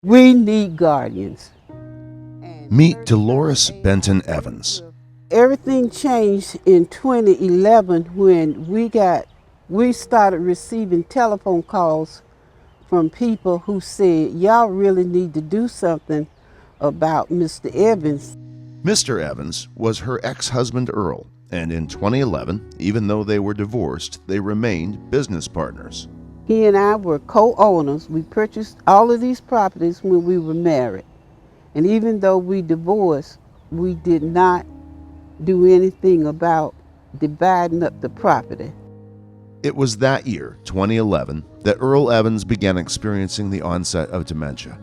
We need guardians. Meet Dolores Benton Evans. Everything changed in 2011 when we started receiving telephone calls from people who said, y'all really need to do something about Mr. Evans. Mr. Evans was her ex-husband Earl, and in 2011, even though they were divorced, they remained business partners. He and I were co-owners. We purchased all of these properties when we were married. And even though we divorced, we did not do anything about dividing up the property. It was that year, 2011, that Earl Evans began experiencing the onset of dementia.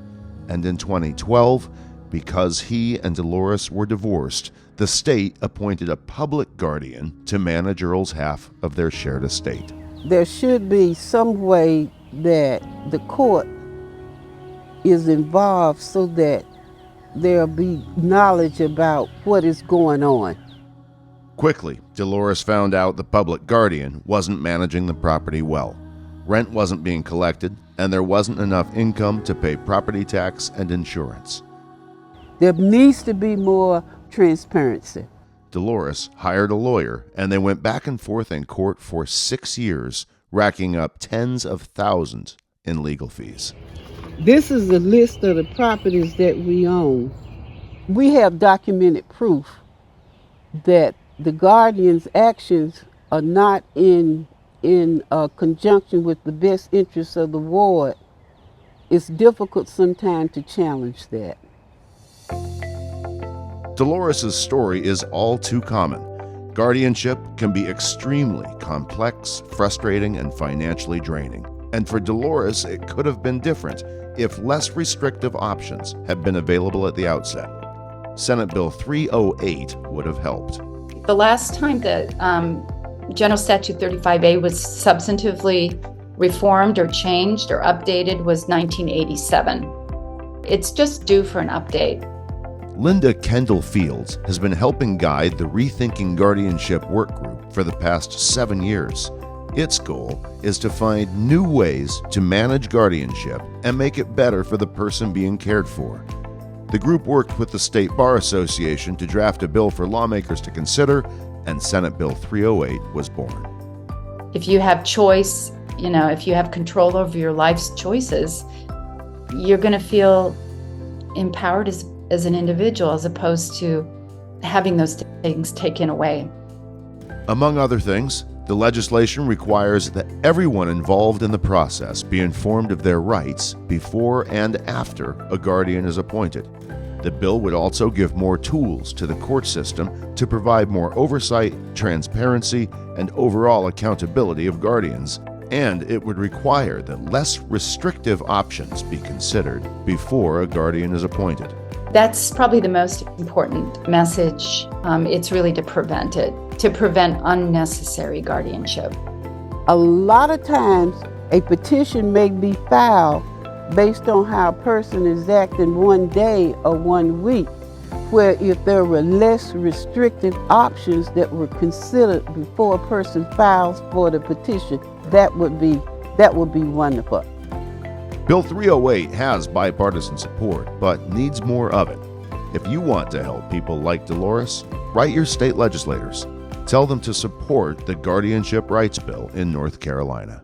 And in 2012, because he and Dolores were divorced, the state appointed a public guardian to manage Earl's half of their shared estate. There should be some way that the court is involved so that there'll be knowledge about what is going on. Quickly, Dolores found out the public guardian wasn't managing the property well. Rent wasn't being collected, and there wasn't enough income to pay property tax and insurance. There needs to be more transparency. Dolores hired a lawyer, and they went back and forth in court for 6 years, racking up tens of thousands in legal fees. This is a list of the properties that we own. We have documented proof that the guardian's actions are not in conjunction with the best interests of the ward. It's difficult sometimes to challenge that. Dolores' story is all too common. Guardianship can be extremely complex, frustrating, and financially draining. And for Dolores, it could have been different if less restrictive options had been available at the outset. Senate Bill 308 would have helped. The last time that General Statute 35A was substantively reformed or changed or updated was 1987. It's just due for an update. Linda Kendall Fields has been helping guide the Rethinking Guardianship work group for the past 7 years. Its goal is to find new ways to manage guardianship and make it better for the person being cared for. The group worked with the State Bar Association to draft a bill for lawmakers to consider, and Senate Bill 308 was born. If you have choice, if you have control over your life's choices, you're going to feel empowered as an individual as opposed to having those things taken away. Among other things, the legislation requires that everyone involved in the process be informed of their rights before and after a guardian is appointed. The bill would also give more tools to the court system to provide more oversight, transparency, and overall accountability of guardians, and it would require that less restrictive options be considered before a guardian is appointed. That's probably the most important message. It's really to prevent it, to prevent unnecessary guardianship. A lot of times, a petition may be filed based on how a person is acting one day or 1 week, where if there were less restrictive options that were considered before a person files for the petition, that would be wonderful. Bill 308 has bipartisan support, but needs more of it. If you want to help people like Dolores, write your state legislators. Tell them to support the Guardianship Rights Bill in North Carolina.